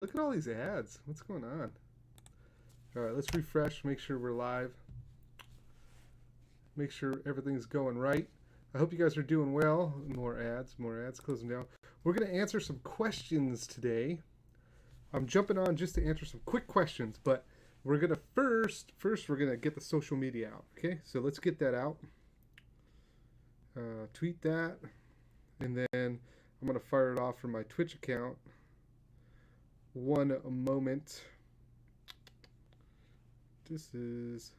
Look at all these ads. What's going on? All right, let's refresh, make sure we're live, make sure everything's going right. I hope you guys are doing well. More ads, close them down. We're going to answer some questions today. I'm jumping on just to answer some quick questions, but we're going to first we're going to get the social media out. Okay, so let's get that out. Tweet that, and then I'm going to fire it off from my Twitch account. One moment. This is...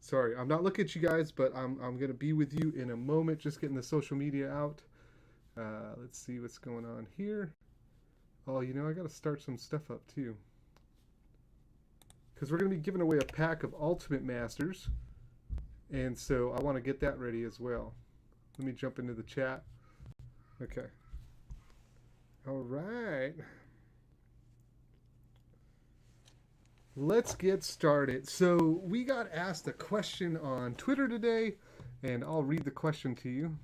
Sorry, I'm not looking at you guys, but I'm going to be with you in a moment, just getting the social media out. Let's see what's going on here. Oh, you know, I got to start some stuff up too. Because we're going to be giving away a pack of Ultimate Masters. And so I want to get that ready as well. Let me jump into the chat. Okay. All right. Let's get started. So we got asked a question on Twitter today, and I'll read the question to you.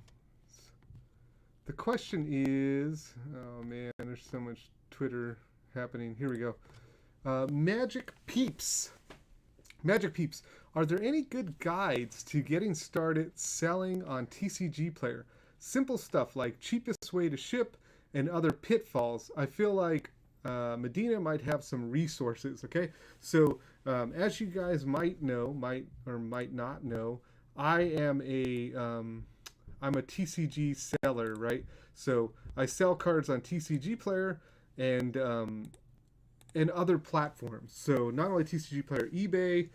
The question is, oh man, there's so much Twitter happening. Here we go. Magic Peeps. Magic Peeps, are there any good guides to getting started selling on TCGPlayer? Simple stuff like cheapest way to ship and other pitfalls. I feel like Medina might have some resources. Okay, so as you guys might know, might not know, I'm a TCG seller, right? So I sell cards on TCGPlayer and other platforms. So not only TCGPlayer, eBay,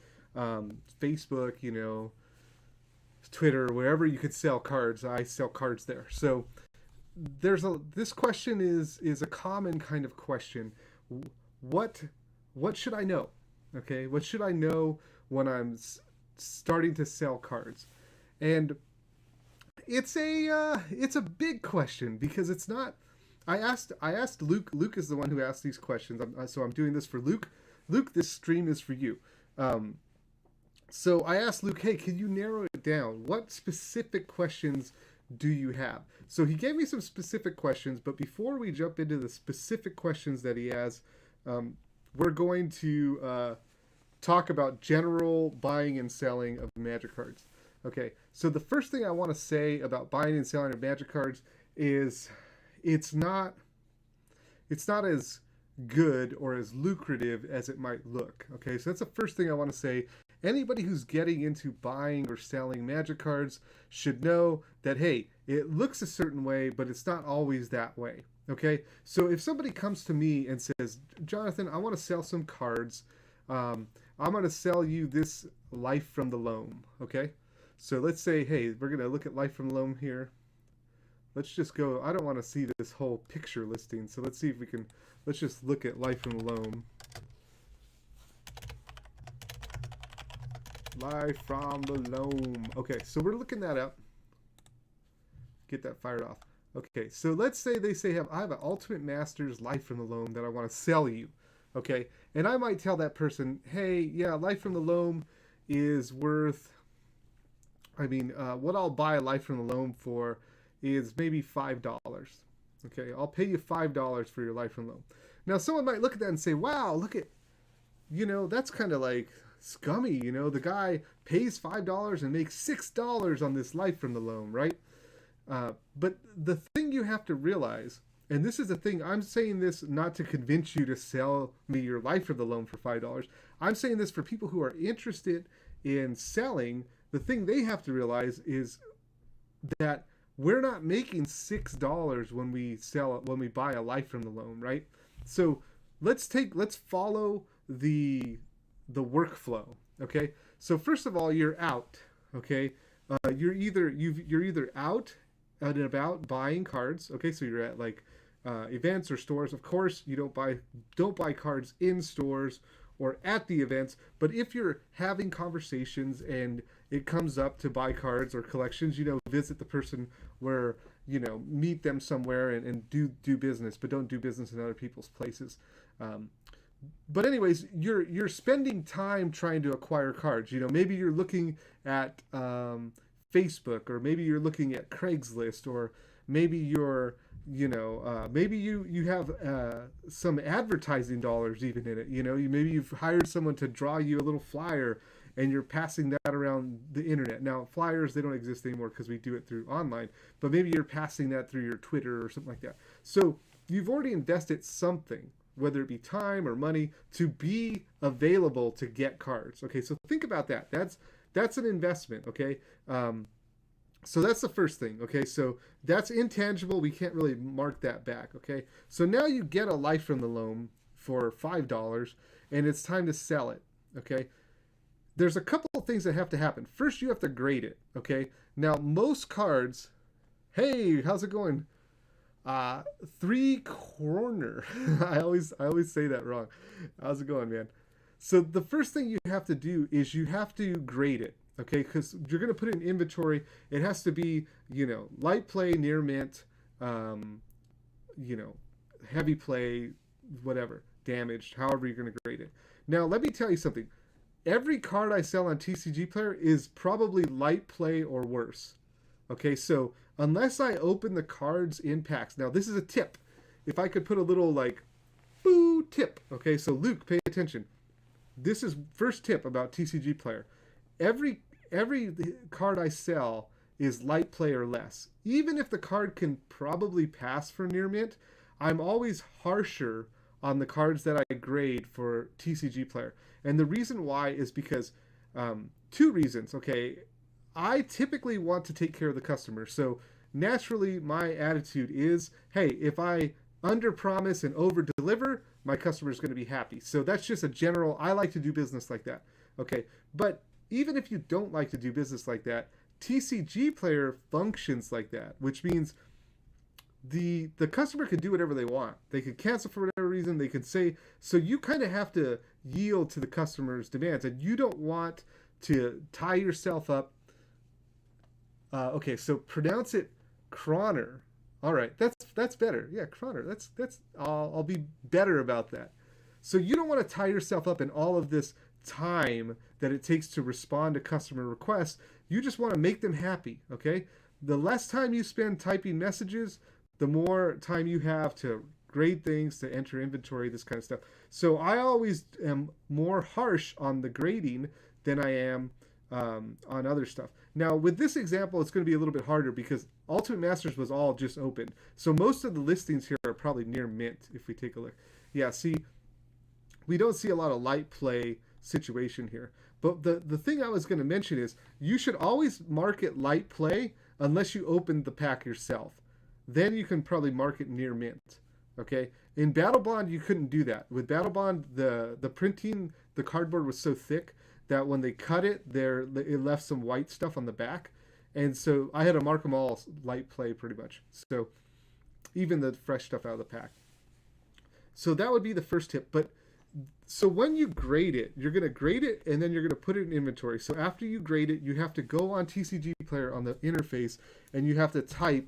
Facebook, you know, Twitter, wherever you could sell cards, I sell cards there. So this question is a common kind of question. What should I know? Okay, what should I know when I'm starting to sell cards? And it's a big question because it's not. I asked Luke. Luke is the one who asked these questions. So I'm doing this for Luke. Luke, this stream is for you. So I asked Luke, hey, can you narrow it down? What specific questions do you have? So he gave me some specific questions, but before we jump into the specific questions that he has, we're going to talk about general buying and selling of Magic cards. Okay, so the first thing I want to say about buying and selling of Magic cards is it's not as good or as lucrative as it might look. Okay, so that's the first thing I want to say. Anybody who's getting into buying or selling Magic cards should know that, hey, it looks a certain way, but it's not always that way. Okay, so if somebody comes to me and says, Jonathan, I want to sell some cards, I'm going to sell you this Life from the Loam. Okay, so let's say, hey, we're going to look at Life from the Loam here. Let's just go. I don't want to see this whole picture listing, so let's see if we can. Let's just look at Life from the Loam. Life from the Loam. Okay, so we're looking that up. Get that fired off. Okay, so let's say they say I have an Ultimate Masters Life from the Loam that I want to sell you. Okay, and I might tell that person, hey, yeah, Life from the Loam is worth. I mean, what I'll buy a Life from the Loam for is maybe $5. Okay, I'll pay you $5 for your Life from the Loam. Now, someone might look at that and say, wow, look at, you know, that's kind of like scummy, you know, the guy pays $5 and makes $6 on this Life from the Loam, right? But the thing you have to realize, and this is the thing, I'm saying this not to convince you to sell me your Life from the Loam for $5. I'm saying this for people who are interested in selling. The thing they have to realize is that we're not making $6 when we buy a Life from the Loam, right? So let's follow the workflow. Okay, so first of all, you're out. Okay, you're either out and about buying cards. Okay, so you're at like events or stores. Of course, you don't buy cards in stores or at the events. But if you're having conversations and it comes up to buy cards or collections, you know, visit the person where, you know, meet them somewhere and do business, but don't do business in other people's places. But anyways, you're spending time trying to acquire cards. You know, maybe you're looking at Facebook, or maybe you're looking at Craigslist, or maybe you're maybe you have some advertising dollars even in it. Maybe you've hired someone to draw you a little flyer, and you're passing that around the internet. Now, flyers, they don't exist anymore because we do it through online, but maybe you're passing that through your Twitter or something like that. So you've already invested something, whether it be time or money, to be available to get cards. Okay, so think about that. That's an investment. Okay. So that's the first thing. Okay, so that's intangible. We can't really mark that back. Okay, so now you get a Life from the Loam for $5, and it's time to sell it. Okay, there's a couple of things that have to happen. First, you have to grade it. Okay, now most cards. Hey, how's it going? 3 corner. I always say that wrong. How's it going, man? So the first thing you have to do is you have to grade it. Okay, because you're going to put it in inventory. It has to be, light play, near mint, heavy play, whatever, damaged, however you're going to grade it. Now, let me tell you something. Every card I sell on TCGPlayer is probably light play or worse. Okay, so unless I open the cards in packs. Now, this is a tip. If I could put a little, boo tip. Okay, so Luke, pay attention. This is first tip about TCGPlayer. Every card I sell is light play or less. Even if the card can probably pass for near mint, I'm always harsher on the cards that I grade for TCGPlayer. And the reason why is because 2 reasons. Okay, I typically want to take care of the customer. So naturally, my attitude is, hey, if I under promise and over deliver, my customer is going to be happy. So that's just a general, I like to do business like that. Okay, but even if you don't like to do business like that, TCGPlayer functions like that, which means the customer can do whatever they want. They could cancel for whatever reason. They could say, so you kind of have to yield to the customer's demands, and you don't want to tie yourself up. Okay, so pronounce it Croner. All right, that's better. Yeah, Croner. That's I'll be better about that. So you don't want to tie yourself up in all of this time that it takes to respond to customer requests. You just want to make them happy. Okay, the less time you spend typing messages, the more time you have to grade things, to enter inventory, this kind of stuff. So I always am more harsh on the grading than I am on other stuff. Now, with this example, it's going to be a little bit harder because Ultimate Masters was all just open. So most of the listings here are probably near mint if we take a look. Yeah, see, we don't see a lot of light play situation here. But the thing I was going to mention is you should always market light play unless you open the pack yourself. Then you can probably market near mint. Okay? In Battle Bond, you couldn't do that. With Battle Bond, the printing, the cardboard was so thick that when they cut it, it left some white stuff on the back. And so I had to mark them all light play pretty much. So even the fresh stuff out of the pack. So that would be the first tip. But so when you grade it, you're going to grade it and then you're going to put it in inventory. So after you grade it, you have to go on TCGPlayer on the interface and you have to type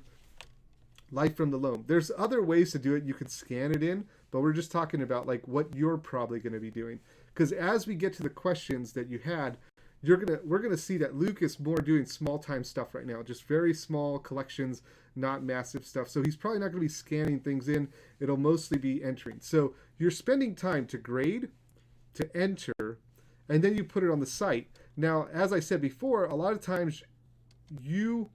Life from the Loam. There's other ways to do it. You can scan it in, but we're just talking about what you're probably going to be doing. Because as we get to the questions that you had, we're gonna see that Luke is more doing small time stuff right now, just very small collections, not massive stuff. So he's probably not gonna be scanning things in. It'll mostly be entering. So you're spending time to grade, to enter, and then you put it on the site. Now, as I said before, a lot of times you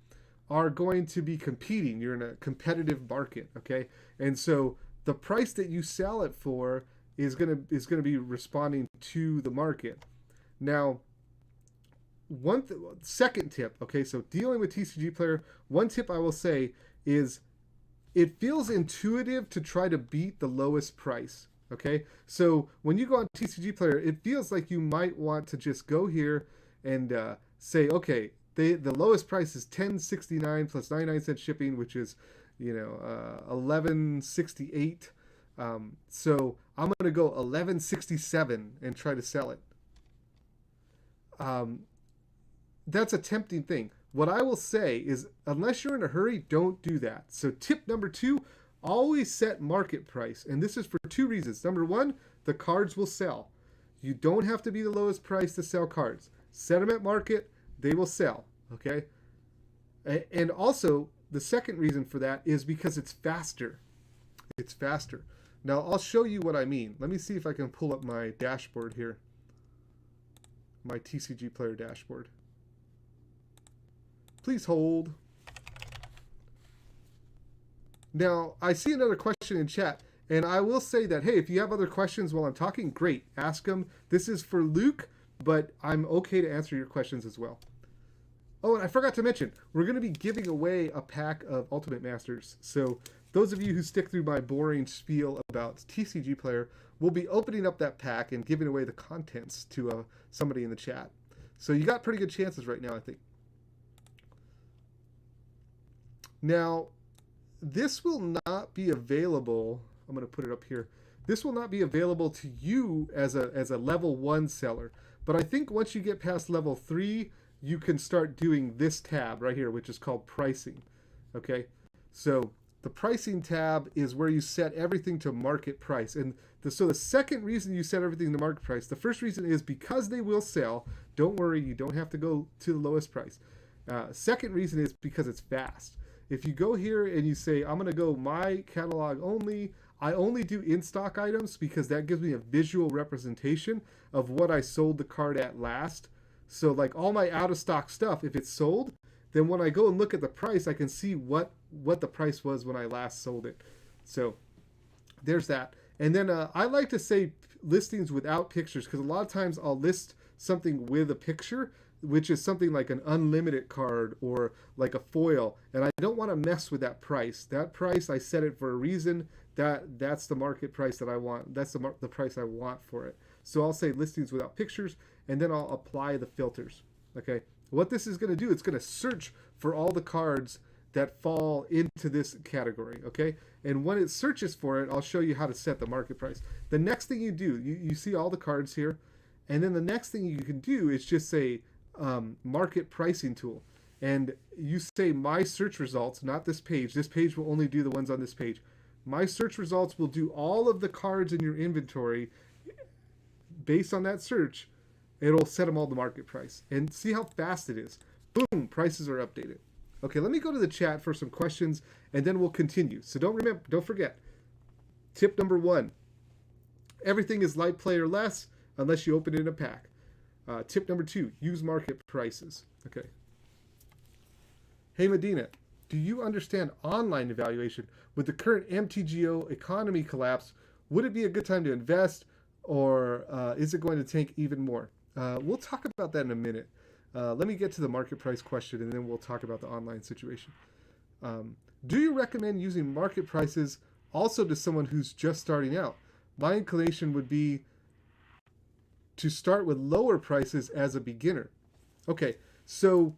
are going to be competing. You're in a competitive market, okay? And so the price that you sell it for is gonna be responding to the market. Now, second tip, okay, so dealing with TCGPlayer, one tip I will say is it feels intuitive to try to beat the lowest price, okay? So when you go on TCGPlayer, it feels like you might want to just go here and say, okay, the lowest price is $10.69 plus 99 cents shipping, which is $11.68. So I'm going to go $11.67 and try to sell it. That's a tempting thing. What I will say is, unless you're in a hurry, don't do that. So tip number 2, always set market price. And this is for 2 reasons. Number 1, the cards will sell. You don't have to be the lowest price to sell cards. Set them at market, they will sell. Okay? And also, the second reason for that is because it's faster. It's faster. Now, I'll show you what I mean. Let me see if I can pull up my dashboard here. My TCGPlayer dashboard. Please hold. Now, I see another question in chat, and I will say that, hey, if you have other questions while I'm talking, great, ask them. This is for Luke, but I'm okay to answer your questions as well. Oh, and I forgot to mention, we're going to be giving away a pack of Ultimate Masters. So those of you who stick through my boring spiel about TCGPlayer will be opening up that pack and giving away the contents to somebody in the chat. So you got pretty good chances right now, I think. Now, this will not be available. I'm going to put it up here. This will not be available to you as a level 1 seller. But I think once you get past level 3, you can start doing this tab right here, which is called pricing. Okay, so the pricing tab is where you set everything to market price. And so the second reason you set everything to market price, the first reason is because they will sell. Don't worry, you don't have to go to the lowest price. Second reason is because it's fast. If you go here and you say, I'm going to go my catalog only, I only do in-stock items because that gives me a visual representation of what I sold the card at last. So like all my out-of-stock stuff, if it's sold, then when I go and look at the price, I can see what the price was when I last sold it. So there's that. And then I like to say listings without pictures because a lot of times I'll list something with a picture, which is something like an unlimited card or like a foil. And I don't want to mess with that price. That price, I set it for a reason. That's the market price that I want. That's the price I want for it. So I'll say listings without pictures, and then I'll apply the filters. Okay. What this is going to do, it's going to search for all the cards that fall into this category. Okay. And when it searches for it, I'll show you how to set the market price. The next thing you do, you see all the cards here. And then the next thing you can do is just say market pricing tool. And you say my search results, not this page. This page will only do the ones on this page. My search results will do all of the cards in your inventory. Based on that search, it'll set them all to market price. And see how fast it is. Boom, prices are updated. Okay, let me go to the chat for some questions, and then we'll continue. So don't forget. Tip number 1. Everything is light play or less unless you open it in a pack. Tip number 2, use market prices. Okay. Hey Medina, do you understand online evaluation? With the current MTGO economy collapse, would it be a good time to invest, or is it going to tank even more? We'll talk about that in a minute. Let me get to the market price question, and then we'll talk about the online situation. Do you recommend using market prices also to someone who's just starting out? My inclination would be to start with lower prices as a beginner. Okay, so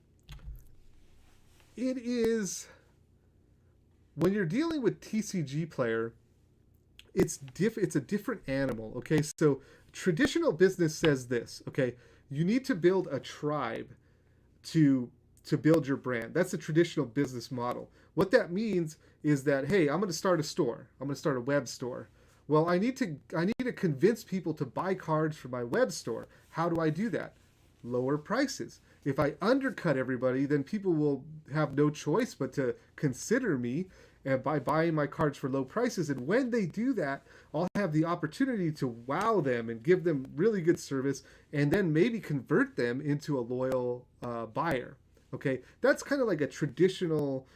it is, when you're dealing with TCGPlayer, it's a different animal. Okay, so traditional business says this. Okay, you need to build a tribe to build your brand. That's the traditional business model. What that means is that, hey, I'm going to start a store. I'm going to start a web store. Well, I need to convince people to buy cards from my web store. How do I do that? Lower prices. If I undercut everybody, then people will have no choice but to consider me by buying my cards for low prices. And when they do that, I'll have the opportunity to wow them and give them really good service, and then maybe convert them into a loyal buyer. Okay, that's kind of like a traditional,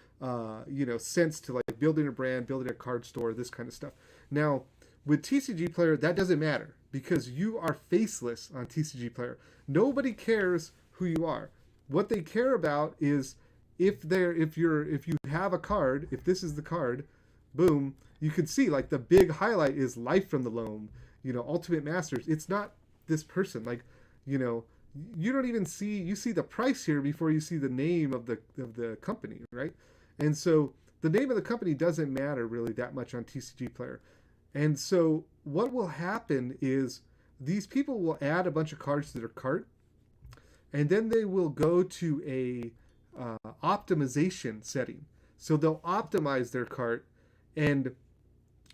sense to like building a brand, building a card store, this kind of stuff. Now, with TCGPlayer, that doesn't matter because you are faceless on TCGPlayer. Nobody cares who you are. What they care about is if you have a card, if this is the card, boom, you can see like the big highlight is Life from the Loam, Ultimate Masters. It's not this person. Like, you don't even see, you see the price here before you see the name of the company, right? And so the name of the company doesn't matter really that much on TCGPlayer. And so what will happen is these people will add a bunch of cards to their cart, and then they will go to a optimization setting. So they'll optimize their cart, and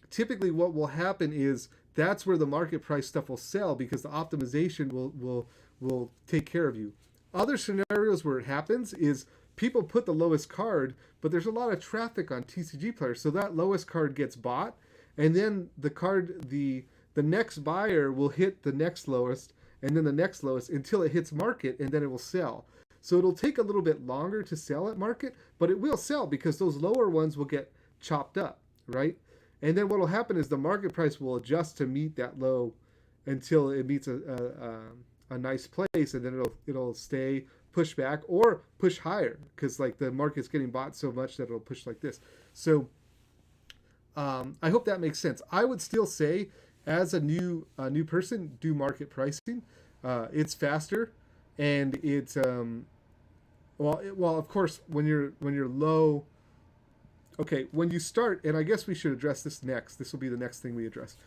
typically what will happen is that's where the market price stuff will sell because the optimization will take care of you. Other scenarios where it happens is people put the lowest card, but there's a lot of traffic on TCGPlayer, so that lowest card gets bought, and then the next buyer will hit the next lowest, and then the next lowest until it hits market, and then it will sell. So it'll take a little bit longer to sell at market, but it will sell because those lower ones will get chopped up, right? And then what will happen is the market price will adjust to meet that low until it meets a nice place, and then it'll stay, push back, or push higher because like the market's getting bought so much that it'll push like this. So I hope that makes sense. I would still say, as a new person, do market pricing. It's faster, and it's well, of course, when you're low. Okay, when you start, and I guess we should address this next. This will be the next thing we address.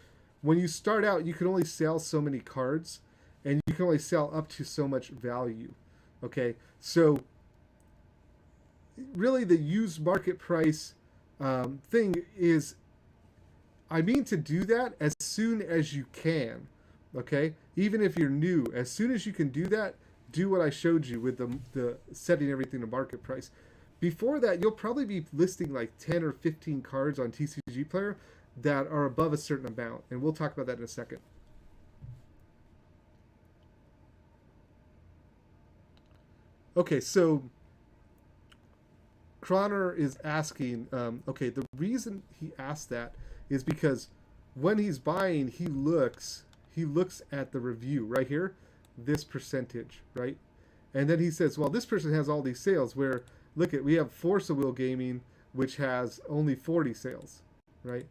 When you start out, you can only sell so many cards, and you can only sell up to so much value. Okay, so really the used market price thing is, I mean to do that as soon as you can. Okay, even if you're new, as soon as you can do that, do what I showed you with the setting everything to market price. Before that, you'll probably be listing like 10 or 15 cards on TCGPlayer that are above a certain amount, and we'll talk about that in a second. Okay, so Croner is asking, okay, the reason he asked that is because when he's buying, he looks at the review right here, this percentage, right? And then he says, well, this person has all these sales, where look at, we have Force of Will Gaming, which has only 40 sales, right?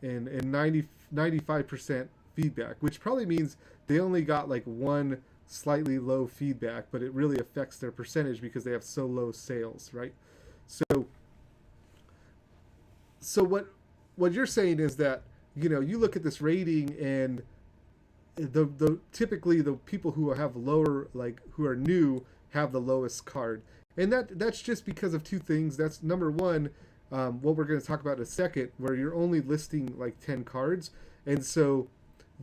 And 95% feedback, which probably means they only got like one slightly low feedback, but it really affects their percentage because they have so low sales, right? So what you're saying is that, you know, you look at this rating, and the typically the people who have lower, like who are new, have the lowest card. And that's just because of two things. That's number one, what we're going to talk about in a second, where you're only listing like 10 cards. And so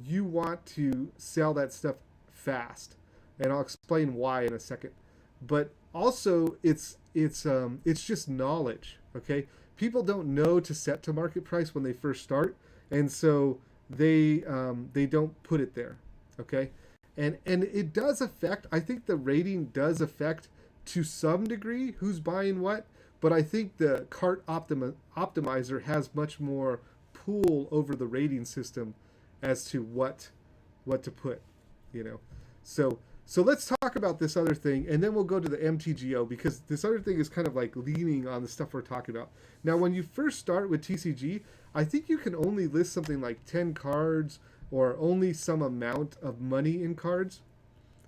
you want to sell that stuff fast. And I'll explain why in a second. But also it's just knowledge, okay? People don't know to set to market price when they first start. And so they don't put it there, okay? And it does affect, I think the rating does affect to some degree who's buying what, but I think the cart optimizer has much more pull over the rating system as to what to put, you know. So let's talk about this other thing, and then we'll go to the MTGO, because this other thing is kind of like leaning on the stuff we're talking about. Now, when you first start with TCG, I think you can only list something like 10 cards or only some amount of money in cards.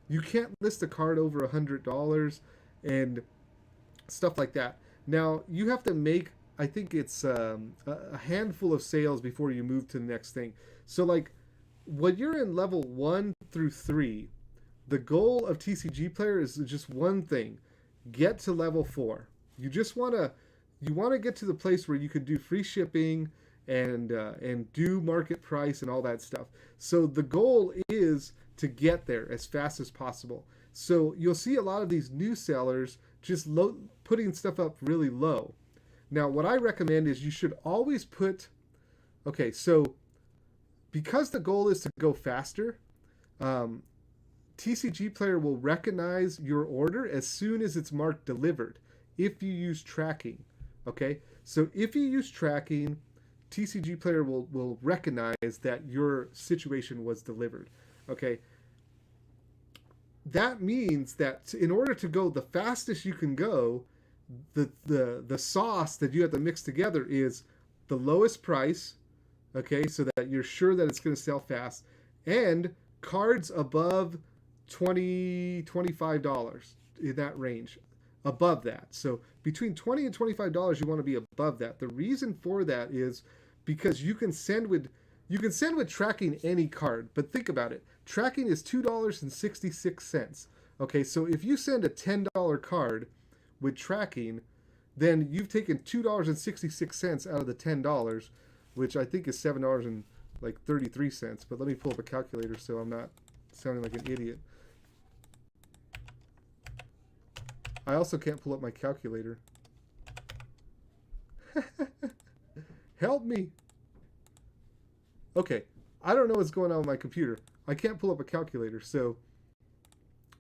You can't list a card over $100 and stuff like that. Now, you have to make, I think it's a handful of sales before you move to the next thing. So like when you're in level 1 through 3, the goal of TCGPlayer is just one thing: get to level 4. You just want to get to the place where you can do free shipping and do market price and all that stuff. So the goal is to get there as fast as possible. So you'll see a lot of these new sellers just putting stuff up really low. Now, what I recommend is you should always put, okay, so because the goal is to go faster, TCGPlayer will recognize your order as soon as it's marked delivered if you use tracking, okay? So if you use tracking, TCGPlayer will recognize that your situation was delivered, okay? That means that in order to go the fastest you can go, the sauce that you have to mix together is the lowest price, okay, so that you're sure that it's going to sell fast, and cards above $20-$25 in that range, above that. So between $20 and $25, you want to be above that. The reason for that is because you can send with tracking any card, but think about it. Tracking is $2.66. Okay, so if you send a $10 card with tracking, then you've taken $2.66 out of the $10, which I think is $7.33. But let me pull up a calculator so I'm not sounding like an idiot. I also can't pull up my calculator. Help me. Okay, I don't know what's going on with my computer. I can't pull up a calculator, so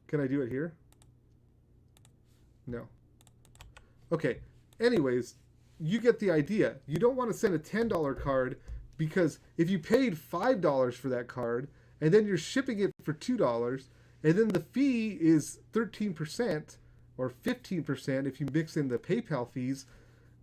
can I do it here? No. Okay, anyways, you get the idea. You don't want to send a $10 card because if you paid $5 for that card and then you're shipping it for $2 and then the fee is 13% or 15% if you mix in the PayPal fees,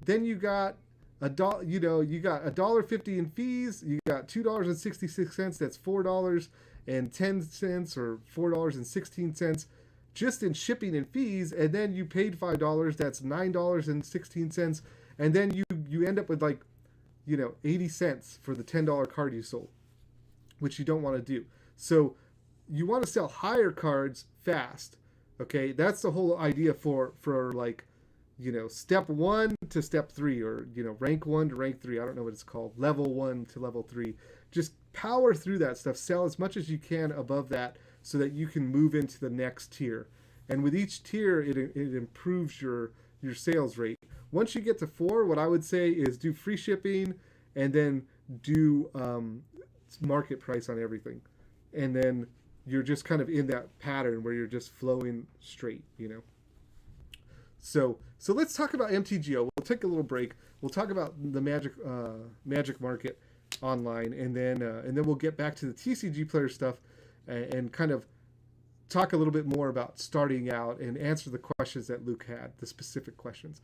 then you got you got $1.50 in fees, you got $2.66, that's $4.10 or $4.16 just in shipping and fees, and then you paid $5, that's $9.16, and then you end up with 80 cents for the $10 card you sold, which you don't want to do. So you want to sell higher cards fast. Okay, that's the whole idea for step 1 to step 3, or rank 1 to rank 3. I don't know what it's called. Level 1 to level 3. Just power through that stuff. Sell as much as you can above that so that you can move into the next tier. And with each tier, it improves your sales rate. Once you get to 4, what I would say is do free shipping and then do market price on everything. And then you're just kind of in that pattern where you're just flowing straight, So let's talk about MTGO. We'll take a little break. We'll talk about the Magic market online, and then we'll get back to the TCGPlayer stuff and kind of talk a little bit more about starting out and answer the questions that Luke had, the specific questions.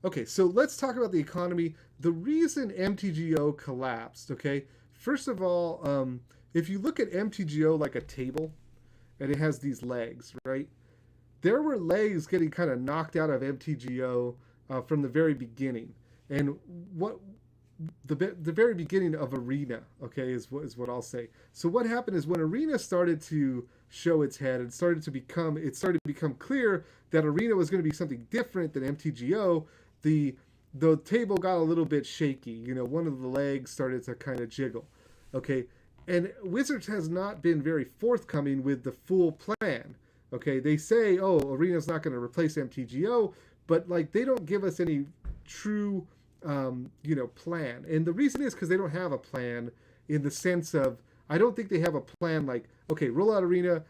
Okay, so let's talk about the economy. The reason MTGO collapsed, okay? First of all, if you look at MTGO like a table, and it has these legs, right? There were legs getting kind of knocked out of MTGO from the very beginning. And what the very beginning of Arena, okay, is what I'll say. So what happened is when Arena started to show its head, it started to become clear that Arena was going to be something different than MTGO. The table got a little bit shaky. One of the legs started to kind of jiggle. Okay, and Wizards has not been very forthcoming with the full plan. Okay, they say, oh, Arena's not going to replace MTGO, but they don't give us any true plan. And the reason is because they don't have a plan in the sense of, I don't think they have a plan okay, roll out Arena,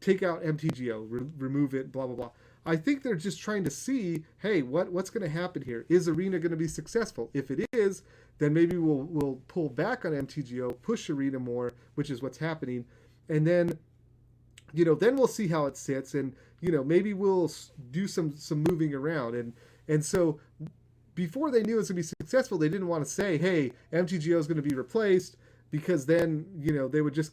take out MTGO, remove it, blah, blah, blah. I think they're just trying to see, hey, what's going to happen here? Is Arena going to be successful? If it is, then maybe we'll pull back on MTGO, push Arena more, which is what's happening. And then, then we'll see how it sits, and, maybe we'll do some moving around. And so before they knew it was going to be successful, they didn't want to say, hey, MTGO is going to be replaced, because then, they would just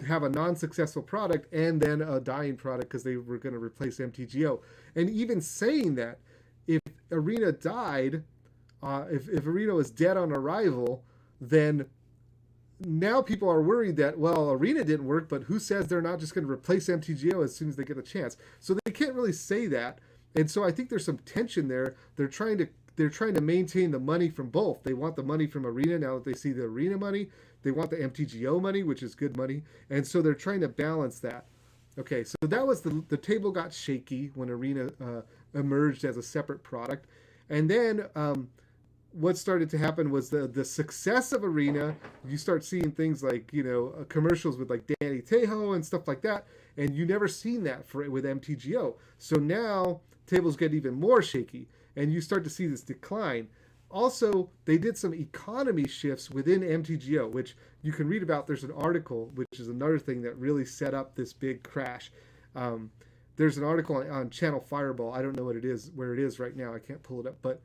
have a non-successful product and then a dying product because they were going to replace MTGO. And even saying that, if Arena died, if Arena was dead on arrival, then now people are worried that, well, Arena didn't work, but who says they're not just going to replace MTGO as soon as they get a chance? So they can't really say that. And so I think there's some tension there. They're trying to maintain the money from both. They want the money from Arena now that they see the Arena money. They want the MTGO money, which is good money. And so they're trying to balance that. Okay, so that was the table got shaky when Arena emerged as a separate product. And then what started to happen was the success of Arena. You start seeing things like, commercials with Danny Trejo and stuff like that. And you never seen that with MTGO. So now tables get even more shaky. And you start to see this decline. Also, they did some economy shifts within MTGO, which you can read about. There's an article, which is another thing that really set up this big crash. There's an article on Channel Fireball. I don't know where it is right now. I can't pull it up, but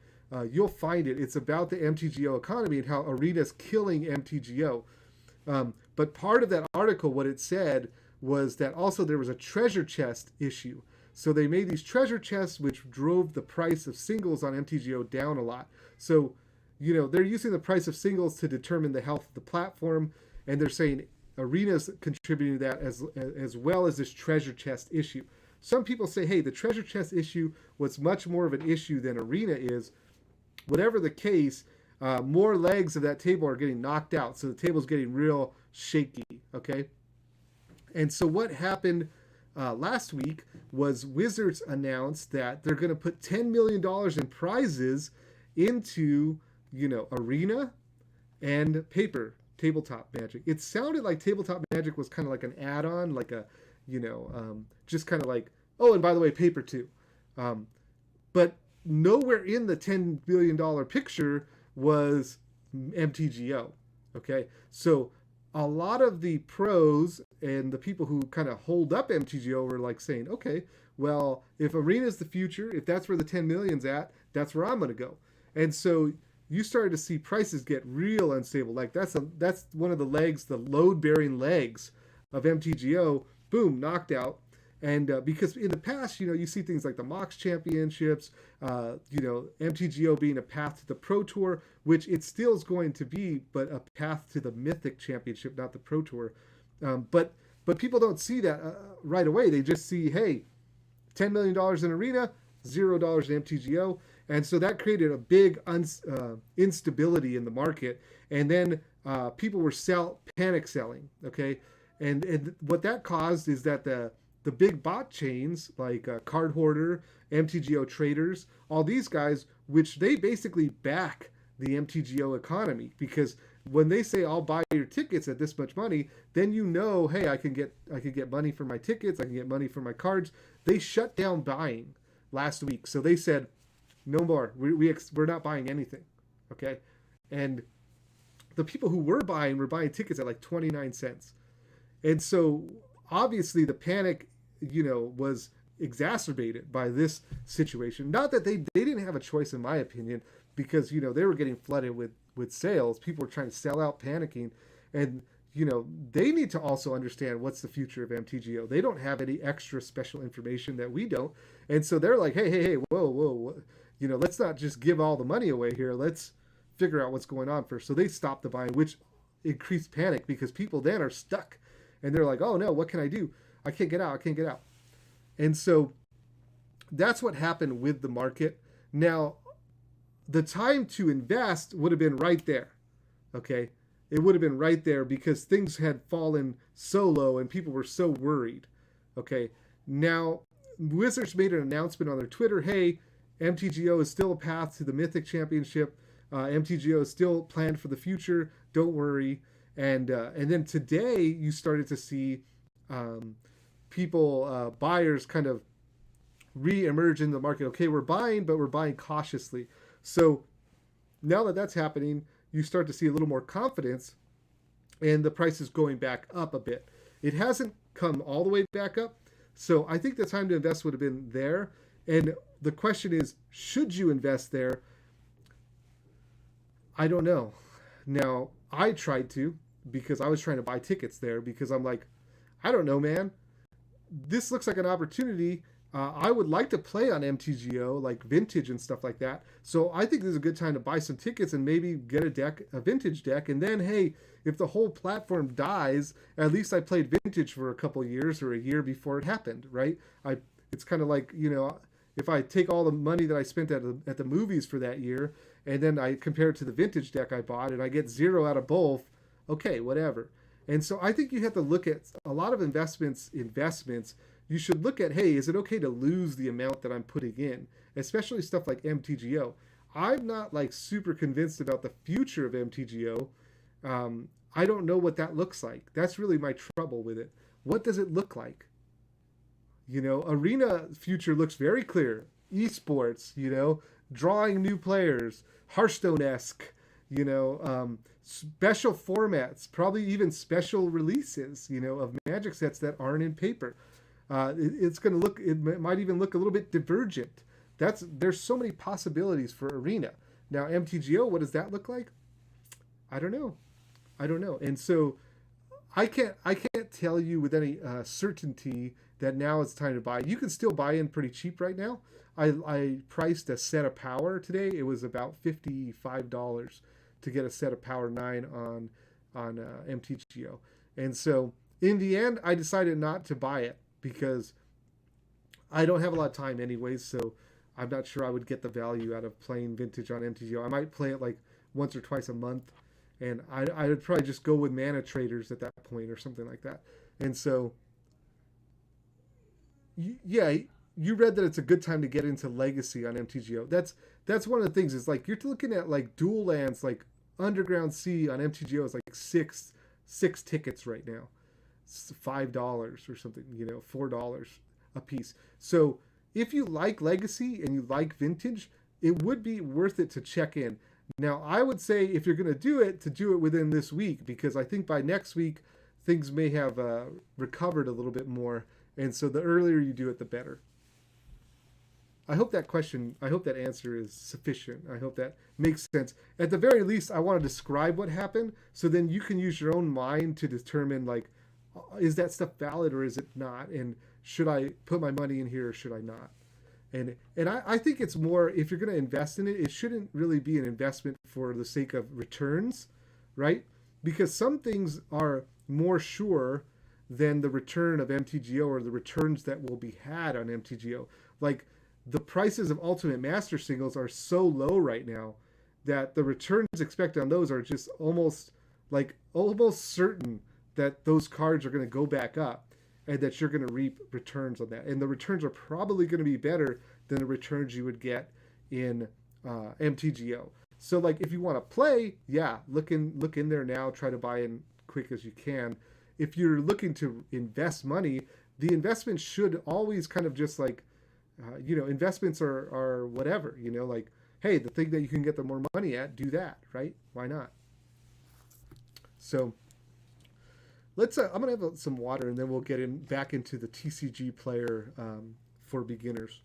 you'll find it. It's about the MTGO economy and how Arena's killing MTGO. But part of that article, what it said was that also there was a treasure chest issue. So they made these treasure chests, which drove the price of singles on MTGO down a lot. So, they're using the price of singles to determine the health of the platform, and they're saying Arena's contributing to that as well as this treasure chest issue. Some people say, hey, the treasure chest issue was much more of an issue than Arena is. Whatever the case, more legs of that table are getting knocked out, so the table's getting real shaky, okay? And so what happened last week was Wizards announced that they're going to put $10 million in prizes into, Arena and paper tabletop Magic. It sounded like tabletop Magic was kind of like an add-on, like a, just kind of like, oh, and by the way, paper too. But nowhere in the $10 billion picture was MTGO. Okay, so a lot of the pros and the people who kind of hold up MTGO were like saying, okay, well, if Arena's the future, if that's where the 10 million's at, that's where I'm going to go. And so you started to see prices get real unstable. Like that's one of the legs, the load-bearing legs of MTGO. Boom, knocked out. And because in the past, you see things like the Mox Championships, MTGO being a path to the Pro Tour, which it still is going to be, but a path to the Mythic Championship, not the Pro Tour. But people don't see that right away. They just see, hey, $10 million in Arena, $0 in MTGO. And so that created a big instability in the market. And then people were panic selling, okay? And what that caused is that the big bot chains like Card Hoarder, MTGO Traders, all these guys, which they basically back the MTGO economy, because when they say I'll buy your tickets at this much money, then hey, I can get money for my tickets, I can get money for my cards. They shut down buying last week, so they said no more. We're not buying anything, okay? And the people who were buying tickets at like 29 cents, and so obviously the panic was exacerbated by this situation. Not that they didn't have a choice, in my opinion, because they were getting flooded with sales. People were trying to sell out, panicking, and they need to also understand what's the future of MTGO. They don't have any extra special information that we don't, and so they're like, hey, whoa, let's not just give all the money away here. Let's figure out what's going on first. So they stopped the buying, which increased panic because people then are stuck, and they're like, oh no, what can I do? I can't get out. And so that's what happened with the market. Now, the time to invest would have been right there. Okay? It would have been right there because things had fallen so low and people were so worried. Okay? Now, Wizards made an announcement on their Twitter, hey, MTGO is still a path to the Mythic Championship. MTGO is still planned for the future. Don't worry. And then today you started to see people, buyers kind of re-emerge in the market. Okay, we're buying, but we're buying cautiously. So now that that's happening, you start to see a little more confidence and the price is going back up a bit. It hasn't come all the way back up. So I think the time to invest would have been there. And the question is, should you invest there? I don't know. Now, I tried to, because I was trying to buy tickets there, because I'm like, I don't know, man. This looks like an opportunity. I would like to play on MTGO, like vintage and stuff like that. So I think this is a good time to buy some tickets and maybe get a vintage deck. And then, hey, if the whole platform dies, at least I played vintage for a couple years or a year before it happened, right? It's kind of like, if I take all the money that I spent at the movies for that year, and then I compare it to the vintage deck I bought, and I get 0 out of both, okay, whatever. And so I think you have to look at a lot of investments. You should look at, hey, is it okay to lose the amount that I'm putting in? Especially stuff like MTGO. I'm not like super convinced about the future of MTGO. I don't know what that looks like. That's really my trouble with it. What does it look like? Arena future looks very clear. Esports, drawing new players, Hearthstone-esque, special formats, probably even special releases, of Magic sets that aren't in paper. It might even look a little bit divergent. There's so many possibilities for Arena. Now, MTGO, what does that look like? I don't know. And so I can't tell you with any certainty that now it's time to buy. You can still buy in pretty cheap right now. I priced a set of Power today. It was about $55 to get a set of Power 9 on MTGO. And so in the end, I decided not to buy it because I don't have a lot of time anyways, so I'm not sure I would get the value out of playing vintage on MTGO. I might play it like once or twice a month, and I would probably just go with Mana Traders at that point or something like that. And so Yeah, you read that it's a good time to get into Legacy on MTGO. That's one of the things. Is like you're looking at like dual lands, like Underground Sea on MTGO is like six tickets right now. It's $5 or something, $4 a piece. So if you like Legacy and you like Vintage, it would be worth it to check in. Now, I would say if you're going to do it within this week, because I think by next week things may have recovered a little bit more, and so the earlier you do it, the better. I hope that answer is sufficient. I hope that makes sense. At the very least, I want to describe what happened so then you can use your own mind to determine, like, is that stuff valid or is it not? And should I put my money in here or should I not? And I think it's more, if you're going to invest in it, it shouldn't really be an investment for the sake of returns, right? Because some things are more sure than the return of MTGO or the returns that will be had on MTGO. Like the prices of Ultimate Master singles are so low right now that the returns expected on those are just almost certain that those cards are going to go back up and that you're going to reap returns on that. And the returns are probably going to be better than the returns you would get in MTGO. So like if you want to play, yeah, look in there now, try to buy in quick as you can. If you're looking to invest money, the investment should always kind of just like, investments are whatever, like, hey, the thing that you can get the more money at, do that, right? Why not? So let's. I'm gonna have some water, and then we'll get back into the TCG player for beginners.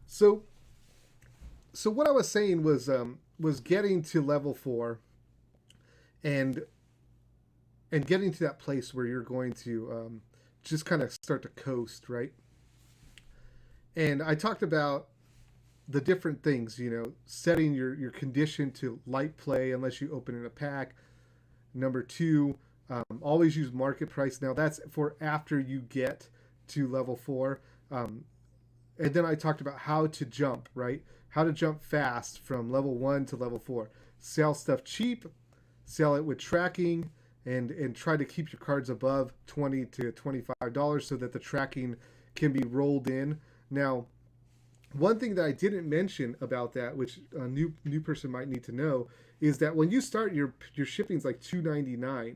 So, so what I was saying was getting to level 4, and getting to that place where you're going to just kind of start to coast, right? And I talked about the different things, setting your condition to light play unless you open in a pack. Number 2, always use market price. Now that's for after you get to level 4. And then I talked about how to jump, right? How to jump fast from level 1 to level 4. Sell stuff cheap, sell it with tracking, and try to keep your cards above $20 to $25 so that the tracking can be rolled in. Now, one thing that I didn't mention about that, which a new person might need to know, is that when you start, your shipping's like $2.99,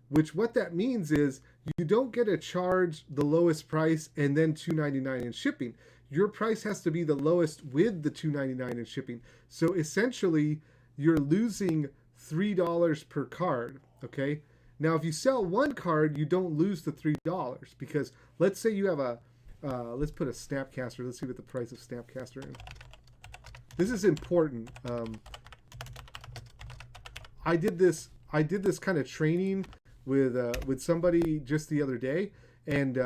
which what that means is you don't get to charge the lowest price and then $2.99 in shipping. Your price has to be the lowest with the $2.99 in shipping. So essentially, you're losing $3 per card. Okay. Now, if you sell one card, you don't lose the $3 because let's say you have let's put a Snapcaster. Let's see what the price of Snapcaster is. This is important. I did this kind of training with somebody just the other day, and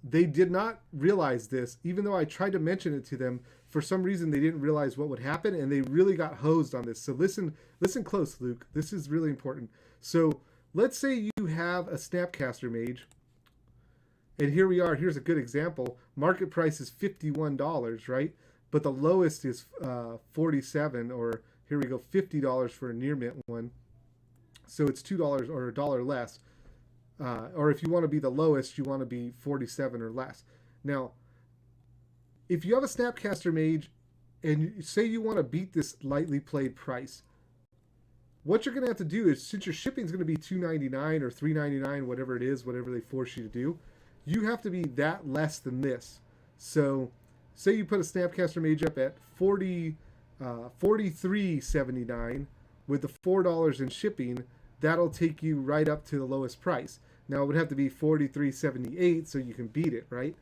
they did not realize this. Even though I tried to mention it to them, for some reason they didn't realize what would happen, and they really got hosed on this. So listen close, Luke. This is really important. So let's say you have a Snapcaster mage, and here we are. Here's a good example. Market price is $51, right? But the lowest is $47, or here we go, $50 for a near mint one. So it's $2 or $1 less. Or if you want to be the lowest, you want to be 47 or less. Now, if you have a Snapcaster mage and you say you want to beat this lightly played price, what you're going to have to do is, since your shipping is going to be $2.99 or $3.99, whatever it is, whatever they force you to do, you have to be that less than this. So say you put a Snapcaster mage up at $43.79 with the $4 in shipping, that'll take you right up to the lowest price. Now it would have to be $43.78 so you can beat it, right?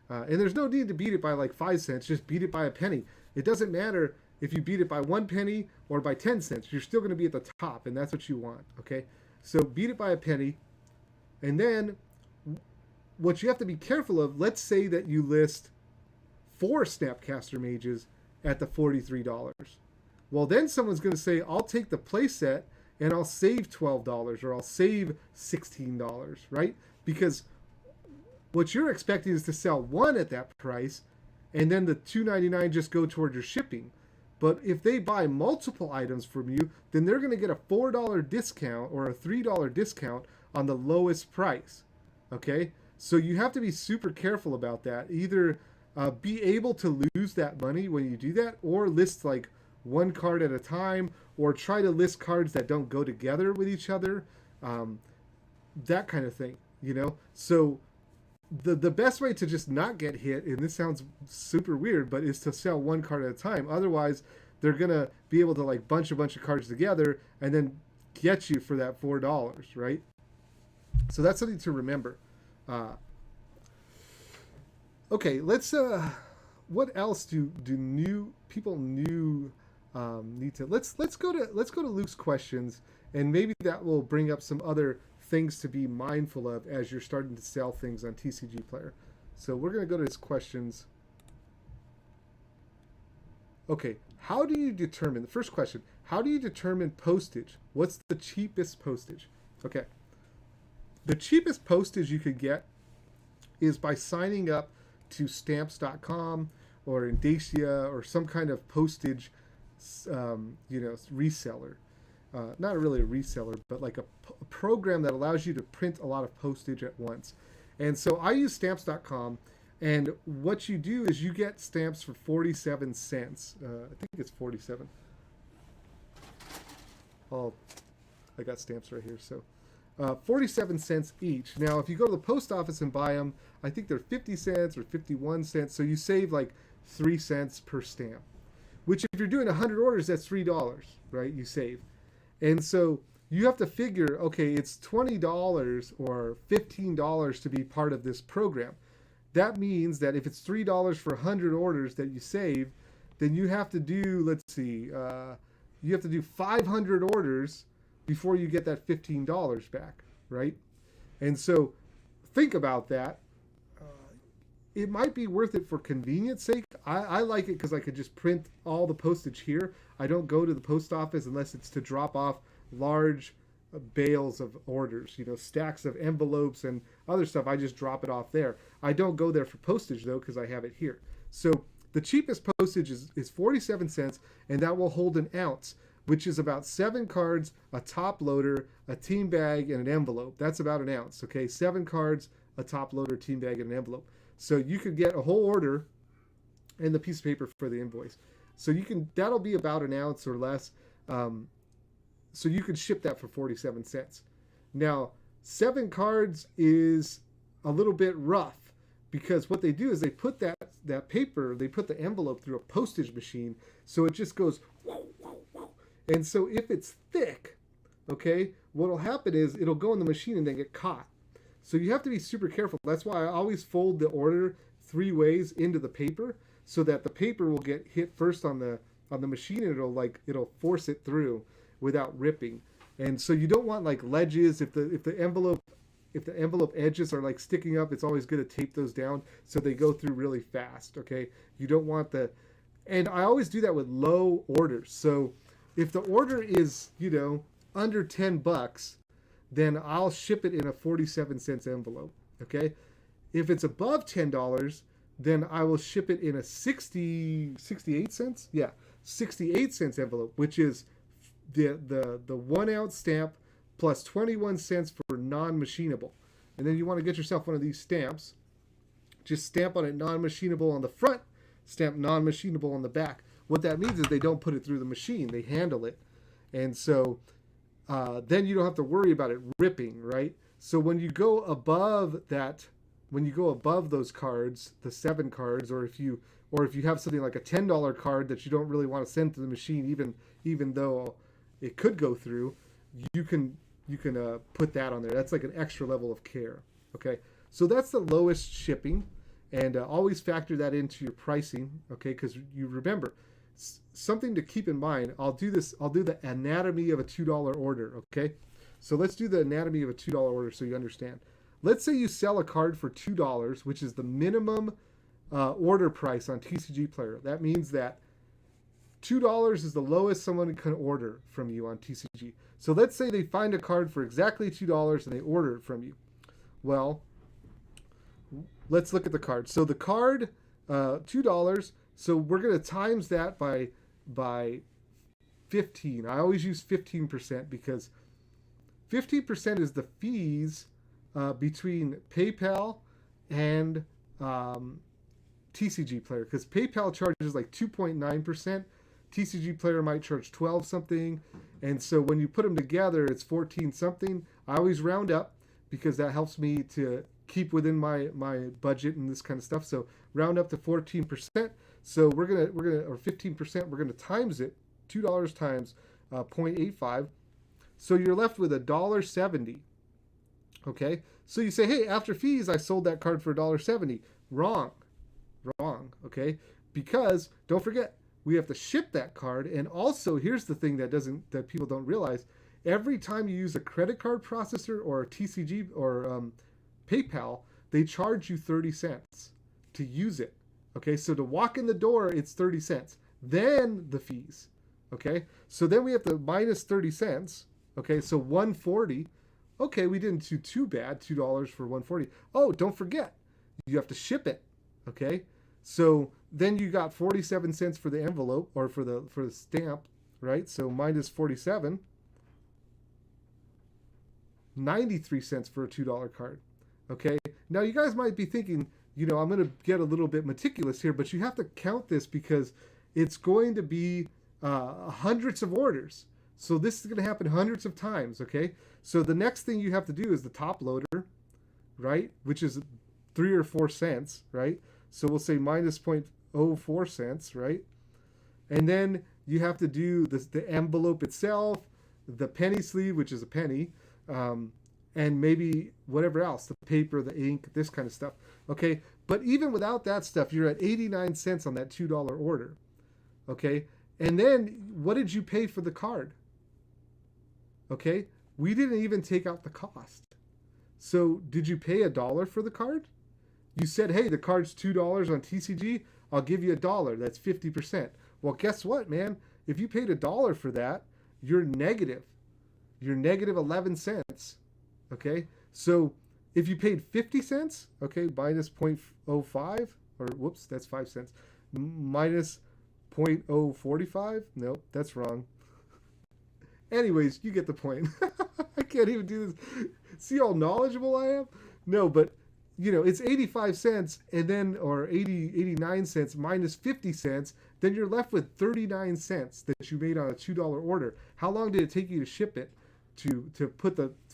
And there's no need to beat it by like 5 cents. Just beat it by a penny. It doesn't matter if you beat it by 1 penny or by 10 cents. You're still going to be at the top, and that's what you want, okay? So beat it by a penny. And then what you have to be careful of, let's say that you list 4 Snapcaster mages at the $43. Well, then someone's going to say, I'll take the playset and I'll save $12 or I'll save $16, right? Because what you're expecting is to sell one at that price and then the $2.99 just go toward your shipping. But if they buy multiple items from you, then they're going to get a $4 discount or a $3 discount on the lowest price. Okay? So you have to be super careful about that. Either be able to lose that money when you do that, or list like one card at a time, or try to list cards that don't go together with each other. That kind of thing, you know? So the best way to just not get hit, and this sounds super weird, but is to sell one card at a time. Otherwise, they're going to be able to like bunch a bunch of cards together and then get you for that $4, right? So that's something to remember. Okay, let's what else do new people need to let's go to Luke's questions, and maybe that will bring up some other things to be mindful of as you're starting to sell things on TCGPlayer. So we're going to go to his questions. Okay, how do you determine, the first question, how do you determine postage? What's the cheapest postage? Okay, the cheapest postage you could get is by signing up to stamps.com or Indicia or some kind of postage reseller. Not really a reseller, but like a program that allows you to print a lot of postage at once. And so I use stamps.com, and what you do is you get stamps for 47 cents. I think it's 47. Oh, I got stamps right here. So 47 cents each. Now, if you go to the post office and buy them, I think they're 50 cents or 51 cents. So you save like 3 cents per stamp, which if you're doing 100 orders, that's $3, right? You save. And so you have to figure, okay, it's $20 or $15 to be part of this program. That means that if it's $3 for 100 orders that you save, then you have to do, let's see, you have to do 500 orders before you get that $15 back, right? And so think about that. It might be worth it for convenience sake. I like it because I could just print all the postage here. I don't go to the post office unless it's to drop off large bales of orders, stacks of envelopes and other stuff. I just drop it off there. I don't go there for postage though, because I have it here. So the cheapest postage is 47 cents, and that will hold an ounce, which is about 7 cards, a top loader, a team bag, and an envelope. That's about an ounce, okay? 7 cards, a top loader, team bag, and an envelope. So you could get a whole order and the piece of paper for the invoice. So that'll be about an ounce or less. So you could ship that for 47 cents. Now, 7 cards is a little bit rough, because what they do is they put that paper, they put the envelope through a postage machine, so it just goes whoa, whoa, whoa. And so if it's thick, okay, what'll happen is it'll go in the machine and then get caught. So you have to be super careful. That's why I always fold the order 3 ways into the paper, so that the paper will get hit first on the machine, and it'll force it through without ripping. And so you don't want like ledges. If the envelope edges are like sticking up, it's always good to tape those down so they go through really fast. Okay, you don't want and I always do that with low orders. So if the order is under $10, then I'll ship it in a 47 cents envelope. Okay, if it's above $10, then I will ship it in a 68 cents. Yeah, 68 cents envelope, which is the 1 ounce stamp plus 21 cents for non-machinable. And then you want to get yourself one of these stamps. Just stamp on it non-machinable on the front, stamp non-machinable on the back. What that means is they don't put it through the machine, they handle it. And so then you don't have to worry about it ripping, right? So when you go above those cards, the 7 cards, or if you have something like a $10 card that you don't really want to send to the machine, even though it could go through, you can put that on there. That's like an extra level of care. Okay, so that's the lowest shipping, and always factor that into your pricing. Okay, because you remember something to keep in mind. I'll do the anatomy of a $2 order. Okay, so let's do the anatomy of a $2 order so you understand. Let's say you sell a card for $2, which is the minimum order price on TCGPlayer. That means that $2 is the lowest someone can order from you on TCG. So let's say they find a card for exactly $2 and they order it from you. Well, let's look at the card. So the card, $2. So we're going to times that by by 15. I always use 15% because 15% is the fees between PayPal and TCG Player, because PayPal charges like 2.9%. TCG Player might charge 12 something, and so when you put them together, it's 14 something. I always round up because that helps me to keep within my budget and this kind of stuff. So round up to 14%. So we're gonna or 15%. We're gonna times it. $2 times 0.85. So you're left with $1.70. Okay. So you say, hey, after fees, I sold that card for $1.70. Wrong. Okay. Because don't forget, we have to ship that card. And also, here's the thing that people don't realize. Every time you use a credit card processor or a TCG or PayPal, they charge you 30 cents to use it. Okay, so to walk in the door, it's 30 cents. Then the fees. Okay, so then we have to minus 30 cents. Okay, so 140. Okay, we didn't do too bad. $2 for 140. Oh, don't forget, you have to ship it. Okay, so then you got 47 cents for the envelope or for the stamp, right? So minus 47. 93 cents for a $2 card. Okay, now you guys might be thinking, I'm going to get a little bit meticulous here, but you have to count this because it's going to be hundreds of orders. So this is going to happen hundreds of times, okay? So the next thing you have to do is the top loader, right? Which is 3 or 4 cents, right? So we'll say minus 0.04 cents, right? And then you have to do the envelope itself, the penny sleeve, which is a penny, and maybe whatever else, the paper, the ink, this kind of stuff. Okay, but even without that stuff, you're at 89 cents on that $2 order. Okay, and then what did you pay for the card? Okay, we didn't even take out the cost. So did you pay $1 for the card? You said, hey, the card's $2 on TCG. I'll give you $1. That's 50%. Well, guess what, man? If you paid $1 for that, you're negative. You're negative 11 cents. Okay, so if you paid 50 cents, okay, minus 0.05, or whoops, that's 5 cents, minus 0.045, nope, that's wrong. Anyways, you get the point. I can't even do this. See how knowledgeable I am? No, but it's 85 cents and then, or 89 cents minus 50 cents, then you're left with 39 cents that you made on a $2 order. How long did it take you to ship it, to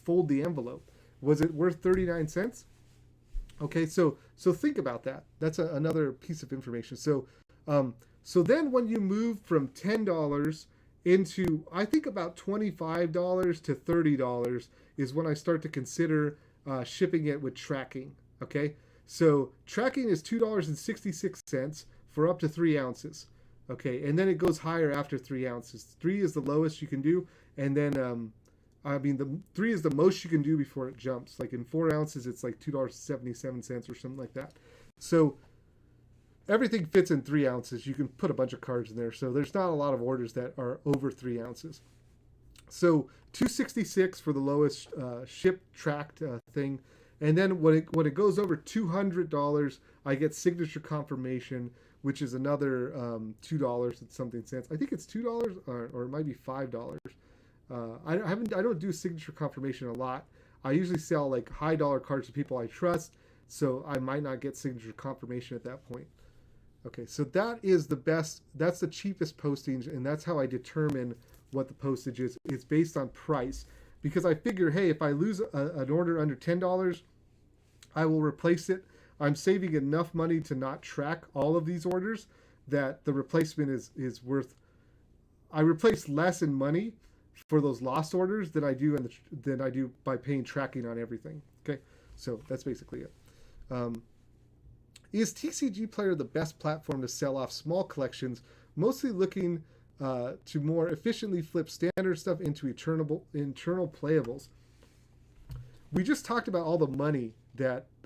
fold the envelope? Was it worth 39 cents? Okay, so think about that. That's another piece of information. So then when you move from $10 into, I think about $25 to $30 is when I start to consider shipping it with tracking. Okay, so tracking is $2.66 for up to 3 ounces. Okay, and then it goes higher after 3 ounces. 3 is the lowest you can do, and then the 3 is the most you can do before it jumps. Like in 4 ounces, it's like $2.77 or something like that. So everything fits in 3 ounces. You can put a bunch of cards in there. So there's not a lot of orders that are over 3 ounces. So $2.66 for the lowest ship tracked thing. And then when it goes over $200, I get signature confirmation, which is another $2 and something cents. I think it's $2 or it might be $5. I don't do signature confirmation a lot. I usually sell like high dollar cards to people I trust, so I might not get signature confirmation at that point. Okay, so that is the best. That's the cheapest postage, and that's how I determine what the postage is. It's based on price, because I figure, hey, if I lose an order under $10, I will replace it. I'm saving enough money to not track all of these orders that the replacement is worth. I replace less in money for those lost orders than I do by paying tracking on everything. Okay, so that's basically it. Is TCG Player the best platform to sell off small collections, mostly looking to more efficiently flip standard stuff into internal playables? We just talked about all the money,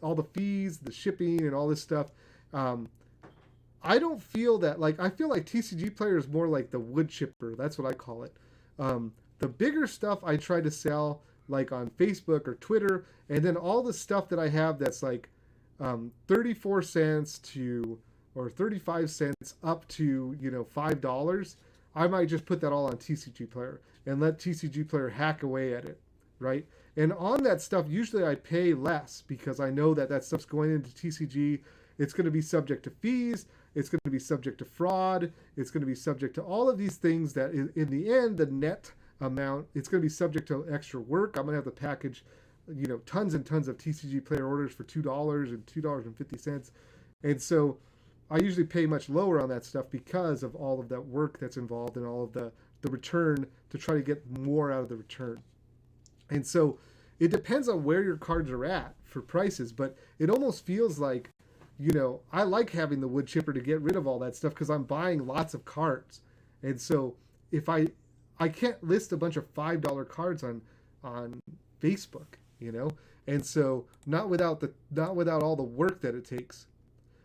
all the fees, the shipping, and all this stuff. I don't feel that, I feel like TCG Player is more like the wood chipper. That's what I call it. The bigger stuff I try to sell like on Facebook or Twitter, and then all the stuff that I have that's like 34 cents to, or 35 cents up to, $5. I might just put that all on TCGPlayer and let TCGPlayer hack away at it, right? And on that stuff, usually I pay less because I know that that stuff's going into TCG. It's going to be subject to fees. It's going to be subject to fraud. It's going to be subject to all of these things that in the end, the net amount, it's going to be subject to extra work. I'm going to have to package, tons and tons of TCGPlayer orders for $2 and $2.50. And so I usually pay much lower on that stuff because of all of that work that's involved and all of the return to try to get more out of the return. And so it depends on where your cards are at for prices, but it almost feels like, I like having the wood chipper to get rid of all that stuff because I'm buying lots of cards. And so if I can't list a bunch of $5 cards on Facebook, and so not without all the work that it takes.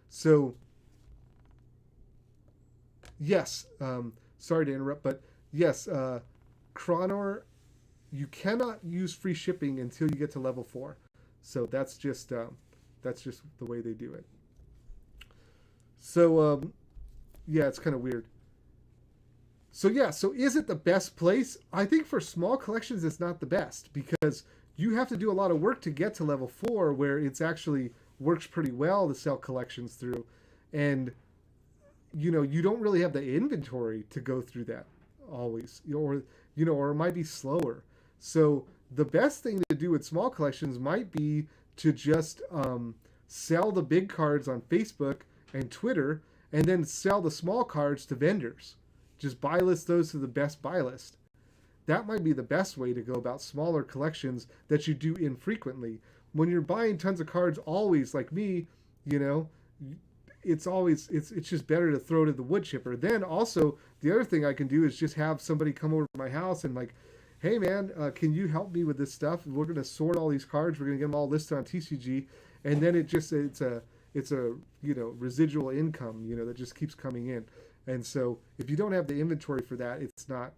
So yes, sorry to interrupt, but yes, Chronor, you cannot use free shipping until you get to level 4. So that's just the way they do it. So yeah, it's kind of weird. So yeah, so is it the best place? I think for small collections, it's not the best because you have to do a lot of work to get to level 4, where it's actually works pretty well to sell collections through, and you don't really have the inventory to go through that always, or it might be slower. So the best thing to do with small collections might be to just sell the big cards on Facebook and Twitter, and then sell the small cards to vendors. Just buy list those to the best buy list. That might be the best way to go about smaller collections that you do infrequently. When you're buying tons of cards always, like me, it's just better to throw to the wood chipper. Then also the other thing I can do is just have somebody come over to my house and like, hey man, can you help me with this stuff? We're going to sort all these cards. We're going to get them all listed on TCG, and then it's a residual income that just keeps coming in. And so if you don't have the inventory for that, it's not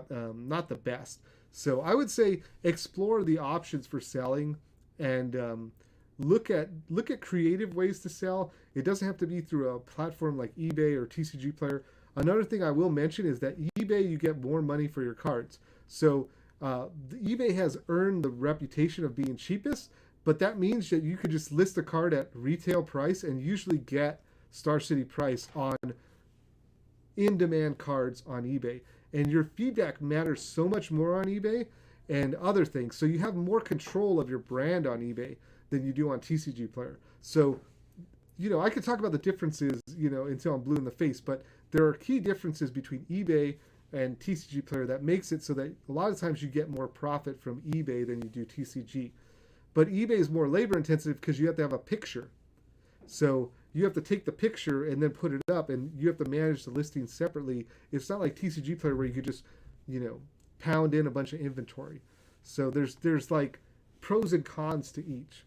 the best. So I would say explore the options for selling and look at creative ways to sell. It doesn't have to be through a platform like eBay or TCGPlayer. Another thing I will mention is that eBay, you get more money for your cards. So eBay has earned the reputation of being cheapest, but that means that you could just list a card at retail price and usually get Star City price on in-demand cards on eBay. And your feedback matters so much more on eBay and other things. So you have more control of your brand on eBay than you do on TCGPlayer. So, I could talk about the differences, until I'm blue in the face, but there are key differences between eBay and TCGPlayer that makes it so that a lot of times you get more profit from eBay than you do TCG. But eBay is more labor intensive because you have to have a picture. So you have to take the picture and then put it up, and you have to manage the listing separately. It's not like TCGPlayer where you could just, pound in a bunch of inventory. So there's like pros and cons to each.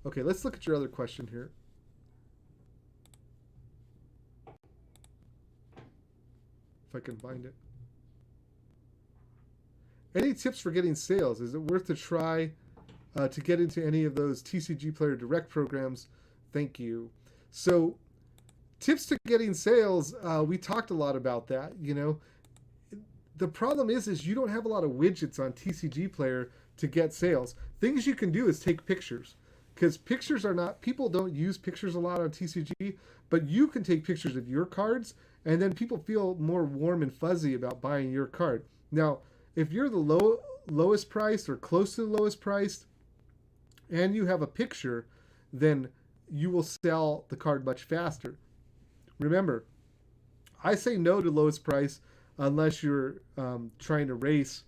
Okay, let's look at your other question here. If I can find it. Any tips for getting sales? Is it worth to try to get into any of those TCGPlayer direct programs? Thank you. So tips to getting sales, we talked a lot about that. The problem is you don't have a lot of widgets on TCGPlayer to get sales. Things you can do is take pictures, because pictures are not, people don't use pictures a lot on TCG, but you can take pictures of your cards, and then people feel more warm and fuzzy about buying your card. Now, if you're the lowest priced or close to the lowest priced, and you have a picture, then you will sell the card much faster. Remember, I say no to lowest price unless you're trying to race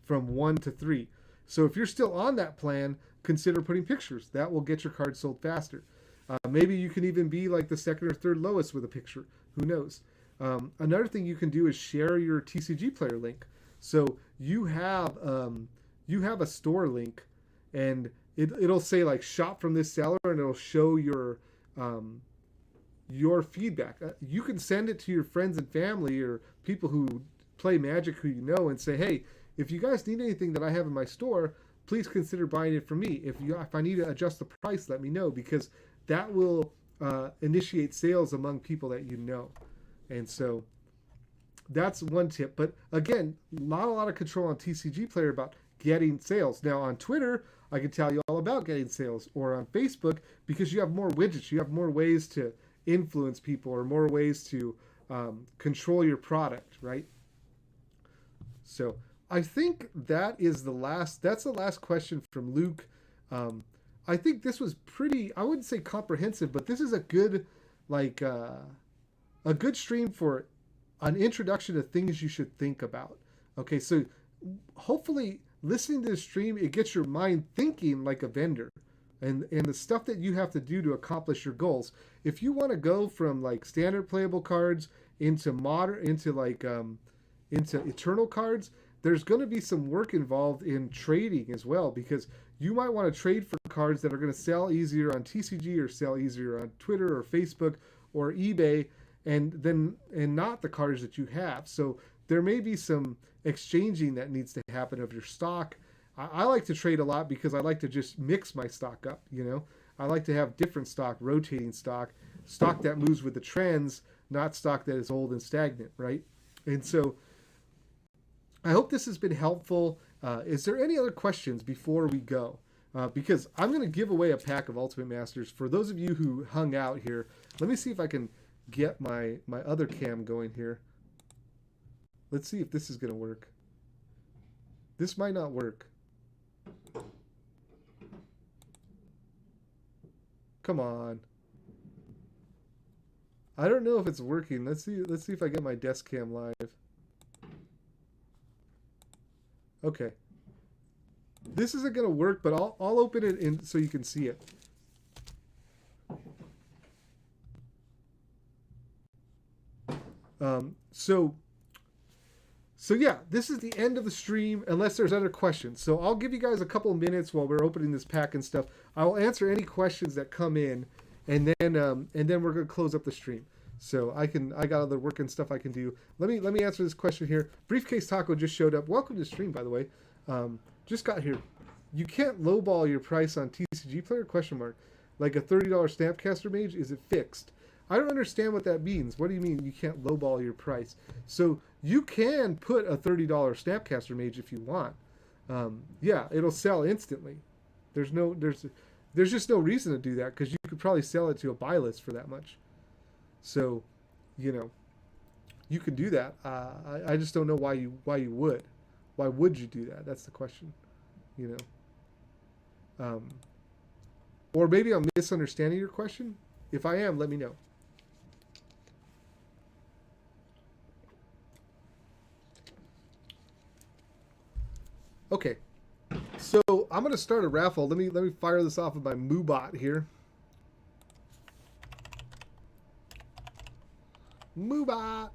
from 1 to 3. So if you're still on that plan, consider putting pictures. That will get your card sold faster. Maybe you can even be like the second or third lowest with a picture. Who knows? Another thing you can do is share your TCGPlayer link. So you have a store link, and it'll say like shop from this seller, and it'll show your feedback. You can send it to your friends and family or people who play Magic who you know and say, hey, if you guys need anything that I have in my store, please consider buying it from me. If I need to adjust the price, let me know, because that will initiate sales among people that you know. And so that's one tip. But again, not a lot of control on TCGPlayer about getting sales. Now on Twitter, I can tell you all about getting sales, or on Facebook, because you have more widgets, you have more ways to influence people, or more ways to control your product, right? So I think that's the last question from Luke. I think this was pretty, I wouldn't say comprehensive, but this is a good, a good stream for an introduction to things you should think about. Okay, so hopefully listening to the stream, it gets your mind thinking like a vendor, and the stuff that you have to do to accomplish your goals. If you want to go from like standard playable cards into modern, into eternal cards, there's going to be some work involved in trading as well, because you might want to trade for cards that are going to sell easier on TCG or sell easier on Twitter or Facebook or eBay, and not the cards that you have. So there may be some exchanging that needs to happen of your stock. I like to trade a lot because I like to just mix my stock up, you know. I like to have different stock, rotating stock that moves with the trends, not stock that is old and stagnant, right? And so I hope this has been helpful. Is there any other questions before we go? Because I'm going to give away a pack of Ultimate Masters. For those of you who hung out here, let me see if I can get my other cam going here. Let's see if this is going to work. This might not work. Come on. I don't know if it's working. Let's see if I get my desk cam live. Okay. This isn't going to work, but I'll open it in so you can see it. So yeah, this is the end of the stream, unless there's other questions. So I'll give you guys a couple of minutes while we're opening this pack and stuff. I will answer any questions that come in, and then we're gonna close up the stream. So I got other work and stuff I can do. Let me answer this question here. Briefcase Taco just showed up. Welcome to the stream, by the way. Just got here. You can't lowball your price on TCGPlayer? Question mark. Like a $30 Snapcaster Mage, is it fixed? I don't understand what that means. What do you mean you can't lowball your price? So you can put a $30 Snapcaster Mage if you want. Yeah, it'll sell instantly. There's just no reason to do that, because you could probably sell it to a buy list for that much. So, you know, you could do that. I just don't know why you would. Why would you do that? That's the question. You know. Or maybe I'm misunderstanding your question. If I am, let me know. Okay, so I'm going to start a raffle. Let me fire this off with my MooBot here. MooBot.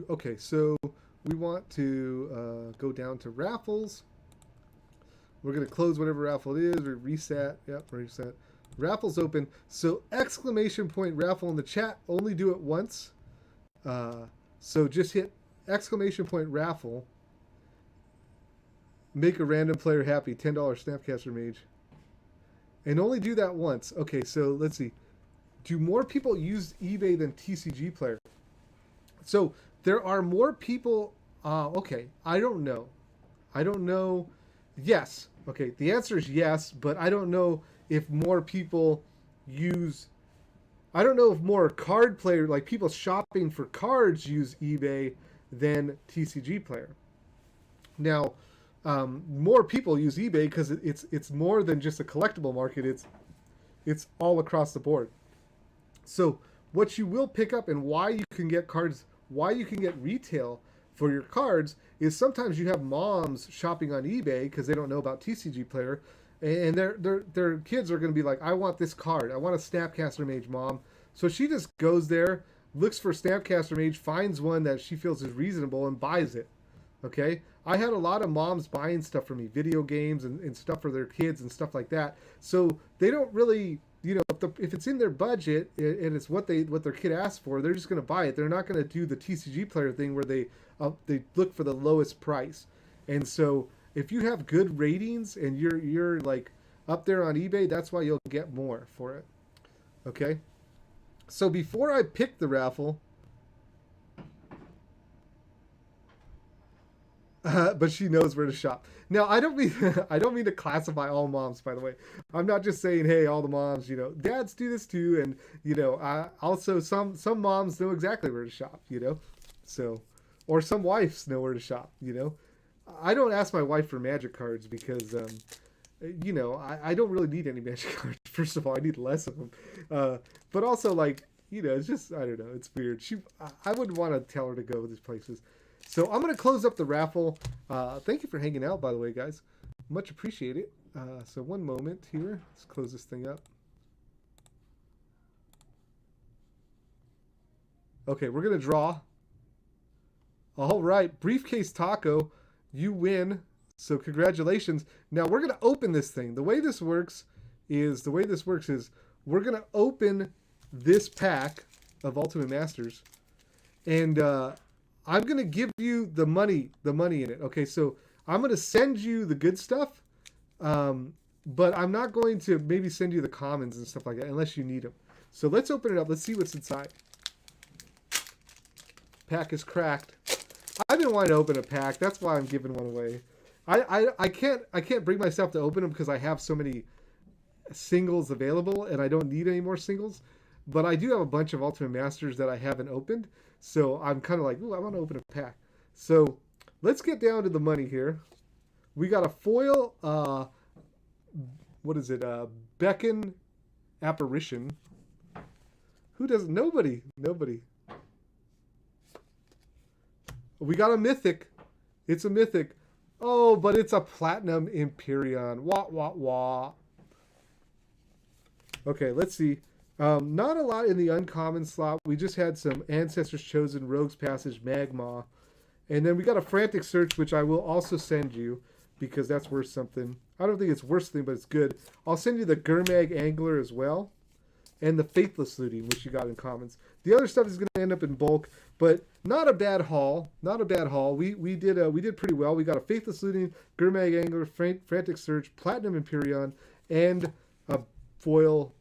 Okay, so we want to go down to raffles. We're going to close whatever raffle it is. We reset. Yep, reset. Raffle's open. So exclamation point raffle in the chat. Only do it once. So just hit exclamation point raffle. Make a random player happy. $10 Snapcaster Mage. And only do that once. Okay, so let's see. Do more people use eBay than TCGPlayer? So there are more people. Okay, I don't know. Yes. Okay, the answer is yes, but I don't know if more people use. I don't know if more card player, like people shopping for cards, use eBay than TCGPlayer. Now, more people use eBay because it's more than just a collectible market. It's all across the board. So what you will pick up, and why you can get cards, why you can get retail for your cards, is sometimes you have moms shopping on eBay because they don't know about TCGPlayer, and their kids are going to be like, I want this card. I want a Snapcaster Mage, Mom. So she just goes there, looks for Snapcaster Mage, finds one that she feels is reasonable, and buys it. Okay? I had a lot of moms buying stuff for me, video games and stuff for their kids and stuff like that. So they don't really, you know, if it's in their budget and it's what their kid asked for, they're just going to buy it. They're not going to do the TCGPlayer thing where they look for the lowest price. And so if you have good ratings and you're like up there on eBay. That's why you'll get more for it. Okay? So before I pick the raffle, but she knows where to shop. Now, I don't mean I don't mean to classify all moms, by the way. I'm not just saying, hey, all the moms, dads do this too, and also some moms know exactly where to shop, so, or some wives know where to shop, I don't ask my wife for magic cards because, I don't really need any magic cards. First of all, I need less of them, but also like, it's just, I don't know, it's weird. I wouldn't want to tell her to go to these places. So I'm going to close up the raffle. Thank you for hanging out, by the way, guys. Much appreciated. So one moment here. Let's close this thing up. Okay, we're going to draw. All right, Briefcase Taco, you win. So congratulations. Now we're going to open this thing. The way this works is we're going to open this pack of Ultimate Masters. And I'm going to give you the money in it. Okay, so I'm going to send you the good stuff, but I'm not going to maybe send you the commons and stuff like that unless you need them. So let's open it up. Let's see what's inside. Pack is cracked. I've been wanting to open a pack. That's why I'm giving one away. I can't bring myself to open them because I have so many singles available and I don't need any more singles. But I do have a bunch of Ultimate Masters that I haven't opened. So I'm kind of like, ooh, I want to open a pack. So let's get down to the money here. We got a foil, what is it? Beckon Apparition. Who doesn't? Nobody. We got a mythic. It's a mythic. Oh, but it's a Platinum Empyrean. Wah, wah, wah. Okay, let's see. Not a lot in the uncommon slot. We just had some Ancestors Chosen, Rogue's Passage, Magma. And then we got a Frantic Search, which I will also send you because that's worth something. I don't think it's worth something, but it's good. I'll send you the Gurmag Angler as well. And the Faithless Looting, which you got in commons. The other stuff is going to end up in bulk, but not a bad haul. Not a bad haul. We did pretty well. We got a Faithless Looting, Gurmag Angler, Frantic Search, Platinum Empyrean, and a foil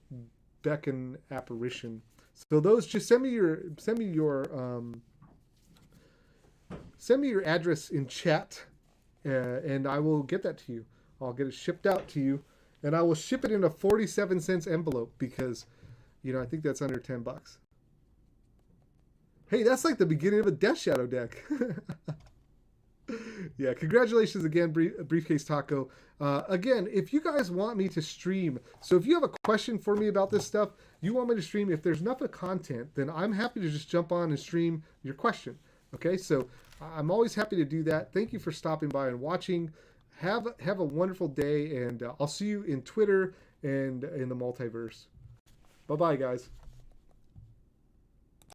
Beckon Apparition. So those, just send me your address in chat, and I will get that to you. I'll get it shipped out to you, and I will ship it in a 47-cent envelope because, I think that's under $10. Hey, that's like the beginning of a Death Shadow deck. Yeah, congratulations again, Briefcase Taco. Again, if you guys want me to stream, so if you have a question for me about this stuff, you want me to stream, if there's enough of content, then I'm happy to just jump on and stream your question. Okay, so I'm always happy to do that. Thank you for stopping by and watching. Have a wonderful day, and I'll see you in Twitter and in the multiverse. Bye-bye, guys.